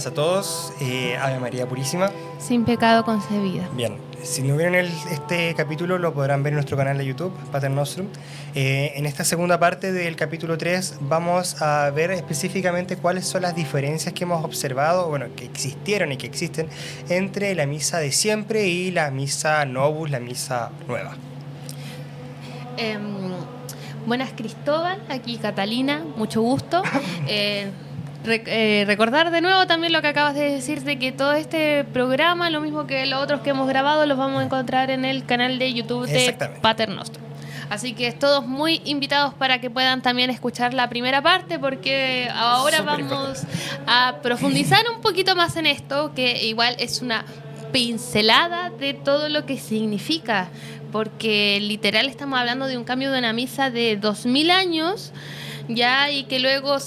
días a todos. Ave María Purísima. Sin pecado concebida. Bien, si no vieron este capítulo lo podrán ver en nuestro canal de YouTube, Pater Nostrum. En esta segunda parte del capítulo 3 vamos a ver específicamente cuáles son las diferencias que hemos observado, bueno, que existieron y que existen entre la misa de siempre y la misa Novus, la misa nueva. Buenas, Cristóbal, aquí Catalina, mucho gusto. Recordar de nuevo también lo que acabas de decir, de que todo este programa, lo mismo que los otros que hemos grabado, los vamos a encontrar en el canal de YouTube de Pater Nostrum. Así que todos muy invitados para que puedan también escuchar la primera parte, porque ahora vamos a profundizar un poquito más en esto, que igual es una pincelada de todo lo que significa, porque literal estamos hablando de un cambio de una misa de 2000 años ya, y que luego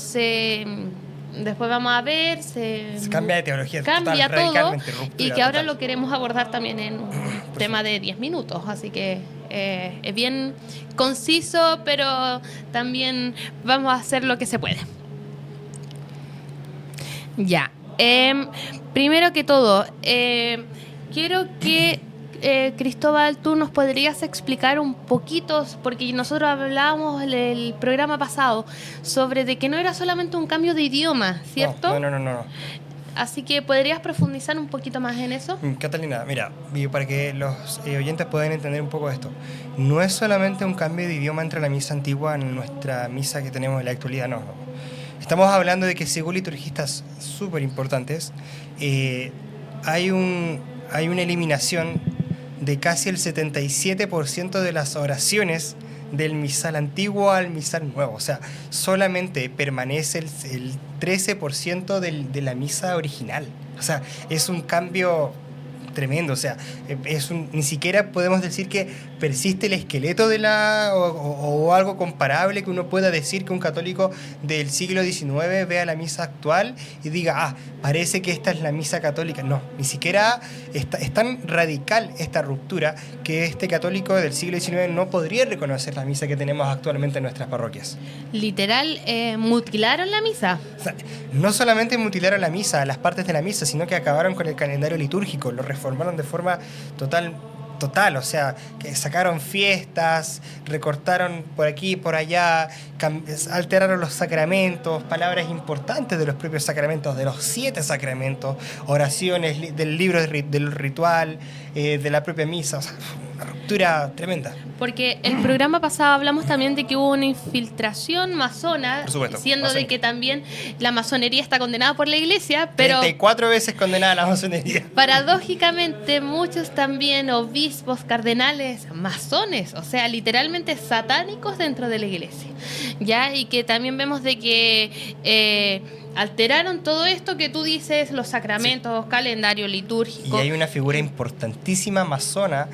después vamos a ver, se cambia de teología, cambia total, todo, y que ahora total. lo queremos abordar también en un tema de 10 minutos, así que es bien conciso, pero también vamos a hacer lo que se puede. Ya, primero que todo, quiero que Cristóbal, tú nos podrías explicar un poquito, porque nosotros hablábamos el programa pasado sobre de que no era solamente un cambio de idioma, ¿cierto? No. Así que podrías profundizar un poquito más en eso. Catalina, mira, para que los oyentes puedan entender un poco esto, no es solamente un cambio de idioma entre la misa antigua y nuestra misa que tenemos en la actualidad, no. Estamos hablando de que según liturgistas súper importantes, hay una eliminación de casi el 77% de las oraciones del misal antiguo al misal nuevo. O sea, solamente permanece el 13% de la misa original. O sea, es un cambio tremendo. O sea, ni siquiera podemos decir que persiste el esqueleto de o algo comparable que uno pueda decir que un católico del siglo XIX vea la misa actual y diga, parece que esta es la misa católica. No, ni siquiera es tan radical esta ruptura que este católico del siglo XIX no podría reconocer la misa que tenemos actualmente en nuestras parroquias. Literal, mutilaron la misa. O sea, no solamente mutilaron la misa, las partes de la misa, sino que acabaron con el calendario litúrgico, lo reformaron de forma total, o sea, que sacaron fiestas, recortaron por aquí y por allá, alteraron los sacramentos, palabras importantes de los propios sacramentos, de los 7 sacramentos, oraciones del libro del ritual, de la propia misa. O sea, una ruptura tremenda. Porque el programa pasado hablamos también de que hubo una infiltración masona, por supuesto, siendo masónica. De que también la masonería está condenada por la iglesia, pero 34 veces condenada la masonería. Paradójicamente, muchos también obispos, cardenales, masones, o sea, literalmente satánicos dentro de la iglesia, ¿ya? Y que también vemos de que alteraron todo esto que tú dices, los sacramentos, calendario litúrgico. Y hay una figura importantísima masona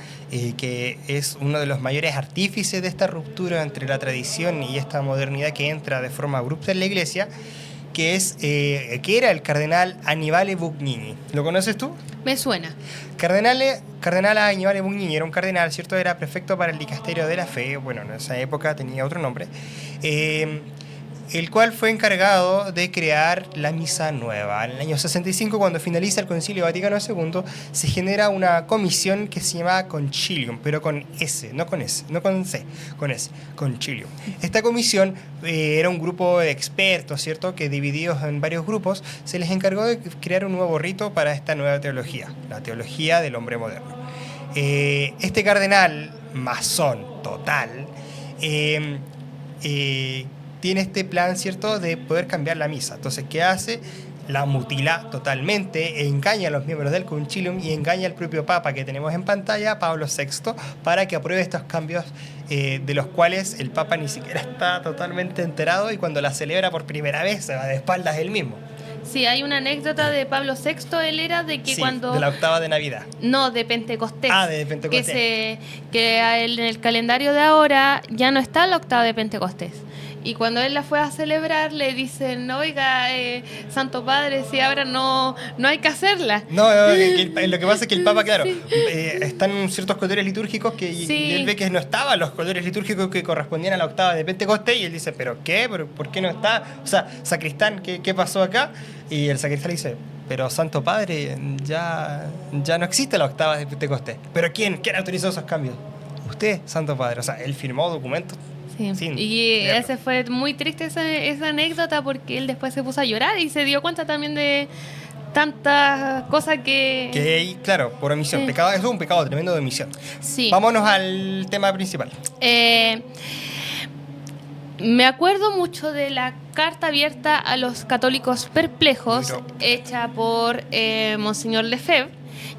que es uno de los mayores artífices de esta ruptura entre la tradición y esta modernidad que entra de forma abrupta en la iglesia, que era el cardenal Annibale Bugnini. ¿Lo conoces tú? Me suena. Cardenal Annibale Bugnini era un cardenal, ¿cierto? Era prefecto para el dicasterio de la fe, bueno, en esa época tenía otro nombre, el cual fue encargado de crear la misa nueva. En el año 65, cuando finaliza el Concilio Vaticano II, se genera una comisión que se llama Concilium, pero con S, no con S, no con C, con S, Concilium. Esta comisión era un grupo de expertos, ¿cierto?, que divididos en varios grupos, se les encargó de crear un nuevo rito para esta nueva teología, la teología del hombre moderno. Este cardenal, masón total, tiene este plan, ¿cierto?, de poder cambiar la misa. Entonces, ¿qué hace? La mutila totalmente, engaña a los miembros del Concilium y engaña al propio Papa que tenemos en pantalla, Pablo VI, para que apruebe estos cambios de los cuales el Papa ni siquiera está totalmente enterado, y cuando la celebra por primera vez se va de espaldas él mismo. Sí, hay una anécdota de Pablo VI, él era de que cuando... de la octava de Navidad. No, de Pentecostés. De Pentecostés. Que en el calendario de ahora ya no está la octava de Pentecostés. Y cuando él la fue a celebrar, le dicen, oiga, Santo Padre, si ahora no hay que hacerla. No, lo que pasa es que el Papa, claro, sí. Están ciertos colores litúrgicos que y él ve que no estaban los colores litúrgicos que correspondían a la octava de Pentecostés, y él dice, ¿pero qué? ¿Por qué no está? O sea, sacristán, ¿qué pasó acá? Y el sacristán le dice, pero Santo Padre, ya no existe la octava de Pentecostés. ¿Pero quién autorizó esos cambios? Usted, Santo Padre. O sea, él firmó documentos. Sí. Y ese fue muy triste esa anécdota, porque él después se puso a llorar y se dio cuenta también de tantas cosas que claro, por omisión. Sí. Pecado, eso es un pecado tremendo de omisión. Sí. Vámonos al tema principal. Me acuerdo mucho de la carta abierta a los católicos perplejos, hecha por Monseñor Lefebvre,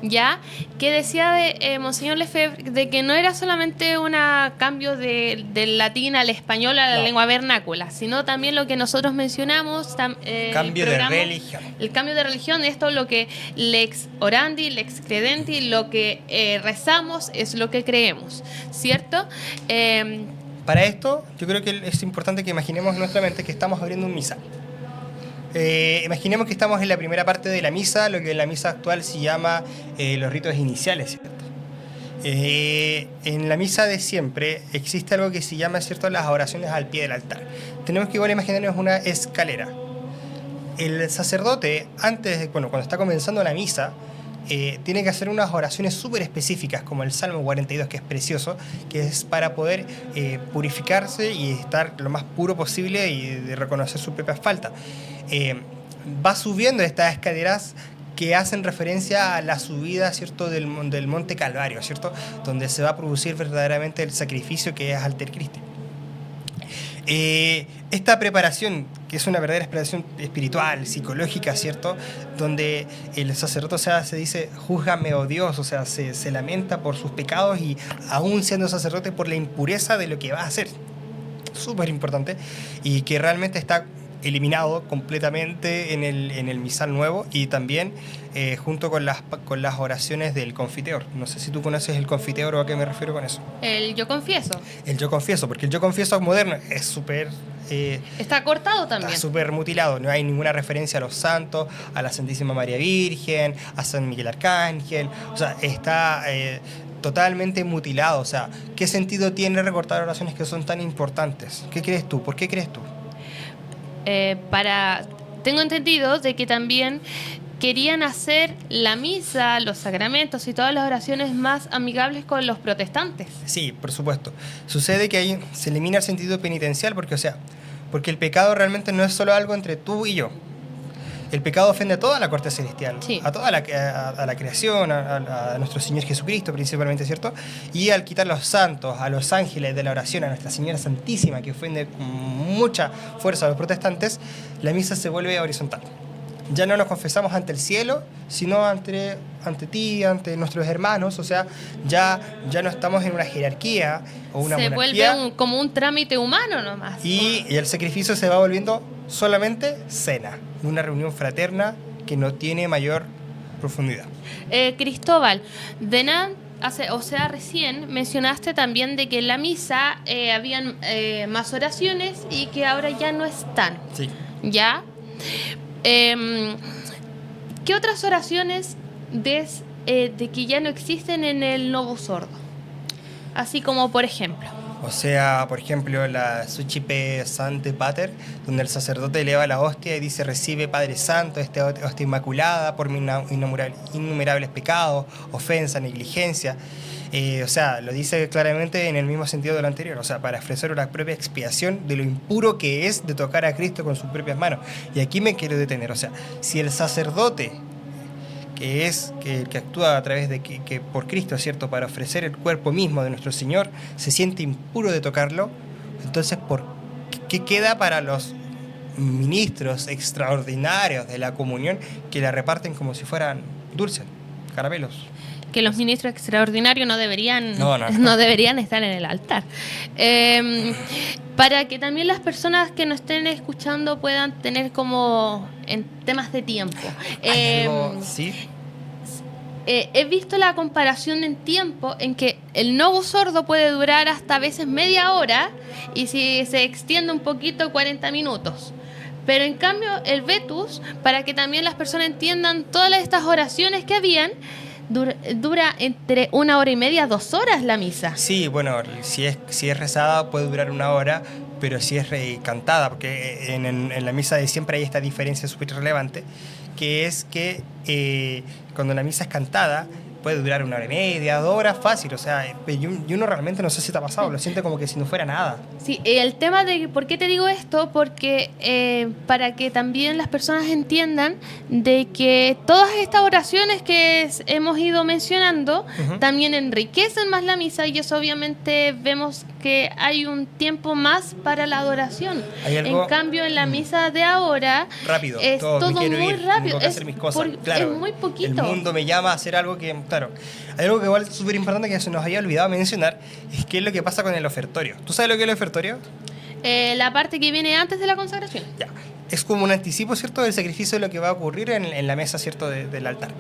ya, que decía de Monseñor Lefebvre de que no era solamente un cambio del latín al español, a la lengua vernácula, sino también lo que nosotros mencionamos, cambio de religión. El cambio de religión, esto lo que lex orandi, lex credenti, lo que rezamos es lo que creemos, ¿cierto? Para esto, yo creo que es importante que imaginemos en nuestra mente que estamos abriendo un misal. Imaginemos que estamos en la primera parte de la misa, lo que en la misa actual se llama los ritos iniciales, ¿cierto? En la misa de siempre existe algo que se llama, ¿cierto?, las oraciones al pie del altar. Tenemos que igual imaginarnos una escalera. El sacerdote, cuando está comenzando la misa, tiene que hacer unas oraciones súper específicas, como el Salmo 42, que es precioso, que es para poder purificarse y estar lo más puro posible y de reconocer sus propias faltas. Va subiendo estas escaleras que hacen referencia a la subida, ¿cierto?, del Monte Calvario, ¿cierto?, donde se va a producir verdaderamente el sacrificio que es Alter Christi. Esta preparación, que es una verdadera preparación espiritual, psicológica, ¿cierto?, donde el sacerdote, o sea, se dice, júzgame, oh Dios, o sea, se lamenta por sus pecados y aún siendo sacerdote por la impureza de lo que va a hacer. Súper importante, y que realmente está eliminado completamente en el misal nuevo, y también junto con las oraciones del confiteor. No sé si tú conoces el confiteor o a qué me refiero con eso. El yo confieso. El yo confieso, porque el yo confieso moderno es súper... está cortado también. Está súper mutilado, no hay ninguna referencia a los santos, a la Santísima María Virgen, a San Miguel Arcángel, o sea, está... totalmente mutilado. O sea, ¿qué sentido tiene recortar oraciones que son tan importantes? ¿Qué crees tú? ¿Por qué crees tú? Tengo entendido de que también querían hacer la misa, los sacramentos y todas las oraciones más amigables con los protestantes. Sí, por supuesto. Sucede que ahí se elimina el sentido penitencial porque el pecado realmente no es solo algo entre tú y yo. El pecado ofende a toda la corte celestial, sí, a toda la creación, a nuestro Señor Jesucristo principalmente, ¿cierto? Y al quitar los santos, a los ángeles de la oración, a Nuestra Señora Santísima, que ofende con mucha fuerza a los protestantes, la misa se vuelve horizontal. Ya no nos confesamos ante el cielo, sino ante ti, ante nuestros hermanos. O sea, ya no estamos en una jerarquía o una monarquía. Se vuelve como un trámite humano nomás. Y el sacrificio se va volviendo solamente cena, una reunión fraterna que no tiene mayor profundidad. Cristóbal, recién mencionaste también de que en la misa habían más oraciones y que ahora ya no están. Sí. ¿Ya? ¿Qué otras oraciones ves de que ya no existen en el Novus Ordo? Así como, por ejemplo... O sea, por ejemplo, la Sucipe Sancte Pater, donde el sacerdote eleva la hostia y dice: recibe, Padre Santo, esta hostia inmaculada por mis innumerables pecados, ofensa, negligencia. O sea, lo dice claramente en el mismo sentido de lo anterior, o sea, para ofrecer una propia expiación de lo impuro que es de tocar a Cristo con sus propias manos. Y aquí me quiero detener, o sea, si el sacerdote que actúa a través de que por Cristo, ¿cierto?, para ofrecer el cuerpo mismo de nuestro Señor, se siente impuro de tocarlo, entonces ¿qué queda para los ministros extraordinarios de la comunión que la reparten como si fueran dulces, caramelos? Que los ministros extraordinarios no deberían estar en el altar. Para que también las personas que nos estén escuchando puedan tener como en temas de tiempo. ¿Sí? He visto la comparación en tiempo en que el Novus Ordo puede durar hasta a veces media hora y si se extiende un poquito 40 minutos. Pero en cambio el Vetus, para que también las personas entiendan todas estas oraciones que habían, dura entre 1 hora y media, 2 horas la misa. Sí, bueno, si es rezada puede durar 1 hora, pero si es cantada, porque en la misa de siempre hay esta diferencia súper relevante, que es que cuando la misa es cantada, puede durar 1 hora y media, 2 horas fácil, o sea, y uno realmente no sé si te ha pasado, lo siente como que si no fuera nada. Sí, el tema de por qué te digo esto, porque para que también las personas entiendan de que todas estas oraciones que hemos ido mencionando también enriquecen más la misa, y eso obviamente vemos que hay un tiempo más para la adoración. En cambio, en la misa de ahora rápido, es todo muy rápido, tengo que hacer mis cosas. Claro, es muy poquito. El mundo me llama a hacer algo que, claro, hay algo que igual es súper importante que se nos había olvidado mencionar, es qué es lo que pasa con el ofertorio. ¿Tú sabes lo que es el ofertorio? La parte que viene antes de la consagración. Ya. Es como un anticipo, ¿cierto?, del sacrificio de lo que va a ocurrir en la mesa, ¿cierto?, del altar.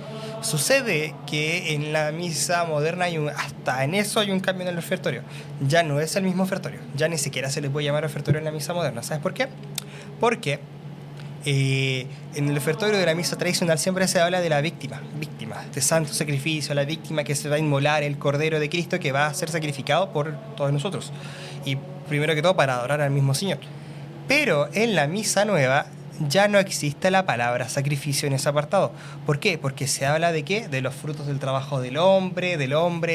Sucede que en la misa moderna hasta en eso hay un cambio en el ofertorio. Ya no es el mismo ofertorio. Ya ni siquiera se le puede llamar ofertorio en la misa moderna. ¿Sabes por qué? Porque en el ofertorio de la misa tradicional siempre se habla de la víctima, de santo sacrificio, la víctima que se va a inmolar, el Cordero de Cristo que va a ser sacrificado por todos nosotros. Y primero que todo para adorar al mismo Señor. Pero en la misa nueva ya no existe la palabra sacrificio en ese apartado. ¿Por qué? Porque se habla de ¿qué? De los frutos del trabajo del hombre,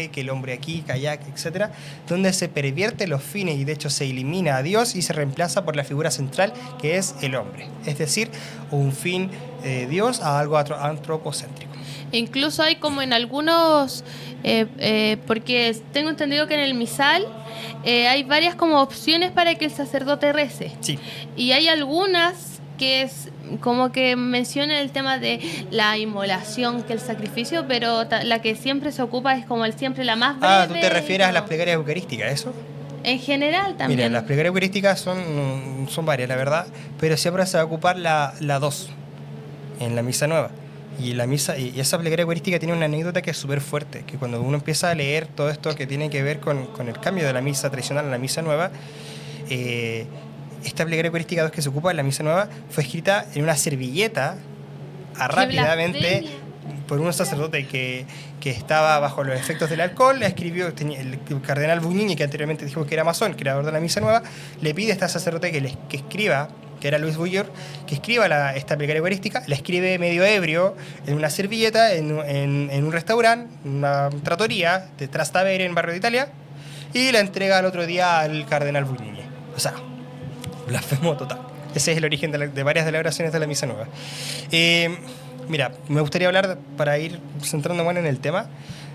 que el hombre aquí, que allá, etc. Donde se pervierte los fines y de hecho se elimina a Dios y se reemplaza por la figura central que es el hombre. Es decir, un fin de Dios a algo antropocéntrico. Incluso hay como en algunos, porque tengo entendido que en el misal hay varias como opciones para que el sacerdote rece. Sí. Y hay algunas que es como que menciona el tema de la inmolación que el sacrificio, pero la que siempre se ocupa es como siempre la más breve. ¿Tú te refieres a las plegarias eucarísticas, eso? En general también. Mira, las plegarias eucarísticas son varias, la verdad, pero siempre se va a ocupar la 2 en la misa nueva. Y esa plegaria eucarística tiene una anécdota que es súper fuerte, que cuando uno empieza a leer todo esto que tiene que ver con el cambio de la misa tradicional a la misa nueva, esta plegaria eucarística 2 que se ocupa en la misa nueva fue escrita en una servilleta rápidamente por un sacerdote que estaba bajo los efectos del alcohol. La escribió el cardenal Buñini, que anteriormente dijo que era masón, creador de la misa nueva, le pide a este sacerdote que escriba, que era Luis Bullor, que escriba esta plegaria eucarística. La escribe medio ebrio en una servilleta en un restaurante, una trattoria de Trastevere en Barrio de Italia, y la entrega al otro día al cardenal Buñini. O sea, blasfemo total. Ese es el origen de varias de las oraciones de la misa nueva. Mira, me gustaría hablar, para ir centrando en el tema,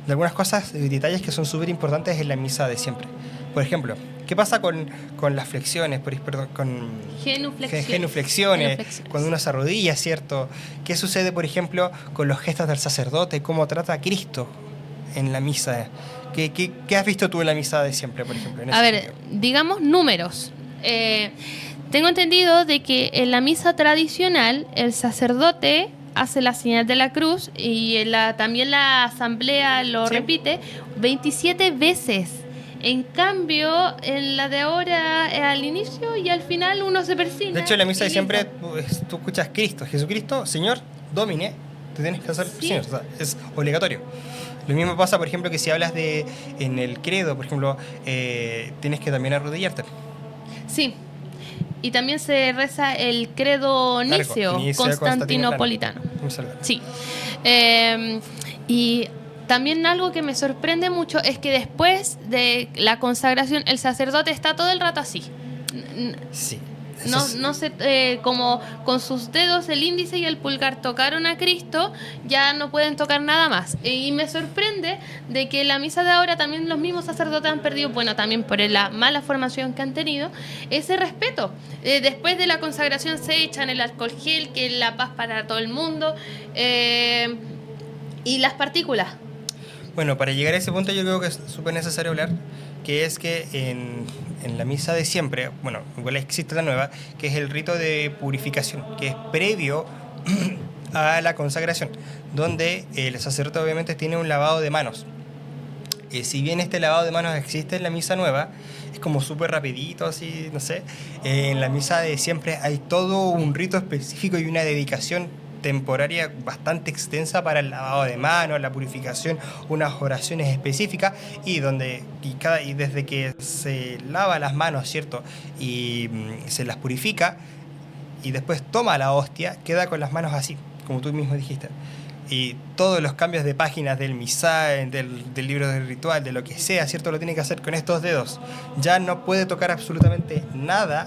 de algunas cosas y detalles que son súper importantes en la misa de siempre. Por ejemplo, ¿qué pasa con las flexiones? Con genuflexiones, cuando uno se arrodilla, ¿cierto? ¿Qué sucede, por ejemplo, con los gestos del sacerdote? ¿Cómo trata a Cristo en la misa? ¿Qué has visto tú en la misa de siempre, por ejemplo? A ver, digamos números. Tengo entendido de que en la misa tradicional el sacerdote hace la señal de la cruz y también la asamblea lo repite 27 veces. En cambio, en la de ahora, al inicio y al final uno se persigna. De hecho, en la misa de siempre tú escuchas Cristo, Jesucristo, Señor, Domine, te tienes que hacer Señor, o sea, es obligatorio. Lo mismo pasa, por ejemplo, que si hablas en el credo, por ejemplo, tienes que también arrodillarte. Sí. Y también se reza el credo niceo, constantinopolitano. Sí. Y también algo que me sorprende mucho es que después de la consagración el sacerdote está todo el rato así. Sí. No se, como con sus dedos, el índice y el pulgar tocaron a Cristo, ya no pueden tocar nada más. Y me sorprende de que en la misa de ahora también los mismos sacerdotes han perdido, bueno, también por la mala formación que han tenido, ese respeto. Después de la consagración se echan el alcohol gel, que es la paz para todo el mundo, y las partículas. Bueno, para llegar a ese punto yo creo que es súper necesario hablar, que es que en la misa de siempre, bueno, igual existe la nueva, que es el rito de purificación, que es previo a la consagración, donde el sacerdote obviamente tiene un lavado de manos. Si bien este lavado de manos existe en la misa nueva, es como súper rapidito, así, no sé, en la misa de siempre hay todo un rito específico y una dedicación temporaria bastante extensa para el lavado de manos, la purificación, unas oraciones específicas y desde que se lava las manos, ¿cierto? Y se las purifica y después toma la hostia, queda con las manos así, como tú mismo dijiste. Y todos los cambios de páginas del misal, del libro del ritual, de lo que sea, ¿cierto? Lo tiene que hacer con estos dedos. Ya no puede tocar absolutamente nada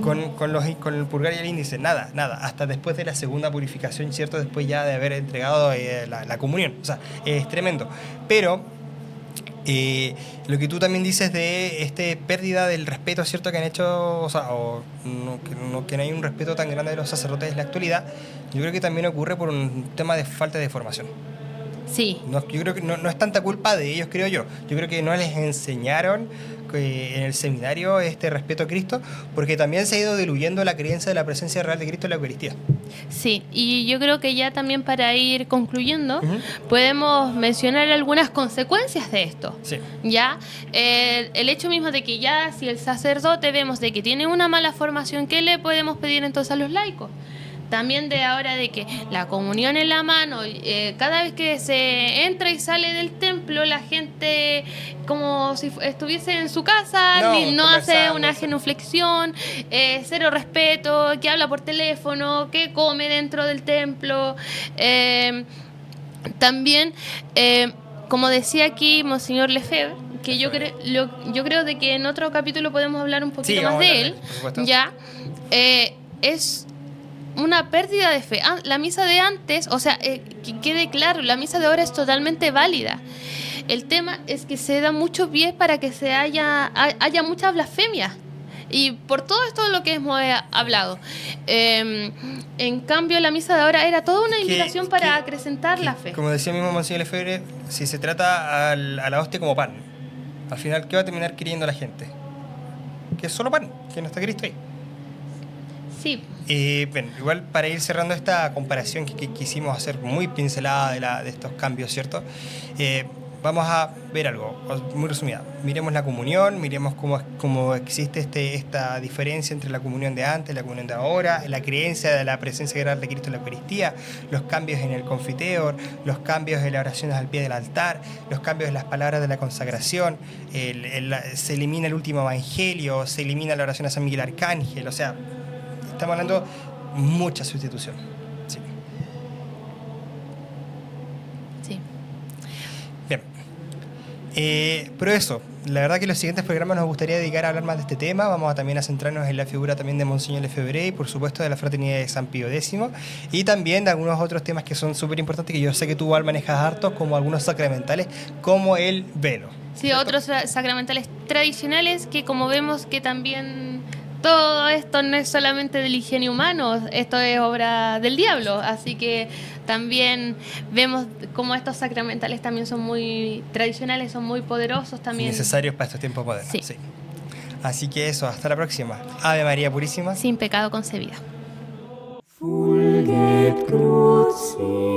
con el pulgar y el índice, nada, hasta después de la segunda purificación, ¿cierto? Después ya de haber entregado la comunión. O sea, es tremendo. Pero lo que tú también dices de pérdida del respeto, ¿cierto? Que han hecho, o sea, que no hay un respeto tan grande de los sacerdotes en la actualidad, yo creo que también ocurre por un tema de falta de formación. Sí. Yo creo que no es tanta culpa de ellos, creo yo. Yo creo que no les enseñaron en el seminario este respeto a Cristo, porque también se ha ido diluyendo la creencia de la presencia real de Cristo en la Eucaristía. Sí, y yo creo que ya también para ir concluyendo, podemos mencionar algunas consecuencias de esto. Sí. Ya, el hecho mismo de que ya si el sacerdote vemos de que tiene una mala formación, ¿qué le podemos pedir entonces a los laicos? También de ahora de que la comunión en la mano, cada vez que se entra y sale del templo, la gente como si estuviese en su casa, no hace una genuflexión, cero respeto, que habla por teléfono, que come dentro del templo. También, como decía aquí Monseñor Lefebvre, que yo creo de que en otro capítulo podemos hablar un poquito más de él, ya, es una pérdida de fe. La misa de antes, o sea, que quede claro, la misa de ahora es totalmente válida. El tema es que se da mucho pie para que haya mucha blasfemia. Y por todo esto de lo que hemos hablado. En cambio, la misa de ahora era toda una invitación para acrecentar la fe. Como decía mismo Monseñor Lefebvre, si se trata a la hostia como pan, al final, ¿qué va a terminar queriendo la gente? Que es solo pan, que no está Cristo ahí. Sí. Bueno, igual para ir cerrando esta comparación que quisimos hacer muy pincelada de estos cambios, ¿cierto? Vamos a ver algo muy resumida. Miremos la comunión, miremos cómo existe esta diferencia entre la comunión de antes y la comunión de ahora, la creencia de la presencia real de Cristo en la Eucaristía, los cambios en el confiteor, los cambios en las oraciones al pie del altar, los cambios en las palabras de la consagración, se elimina el último evangelio, se elimina la oración a San Miguel Arcángel, o sea, estamos hablando de mucha sustitución. Sí. Sí. Bien. Pero eso, la verdad que en los siguientes programas nos gustaría dedicar a hablar más de este tema. Vamos también a centrarnos en la figura también de Monseñor Lefebvre y por supuesto de la Fraternidad de San Pío X y también de algunos otros temas que son súper importantes que yo sé que tú igual manejas hartos, como algunos sacramentales, como el velo. Sí, ¿cierto? Otros sacramentales tradicionales que como vemos que también todo esto no es solamente del ingenio humano, esto es obra del diablo, así que también vemos cómo estos sacramentales también son muy tradicionales, son muy poderosos también. Necesarios para estos tiempos modernos. Sí. Sí. Así que eso, hasta la próxima. Ave María Purísima. Sin pecado concebida. Fulget crucis.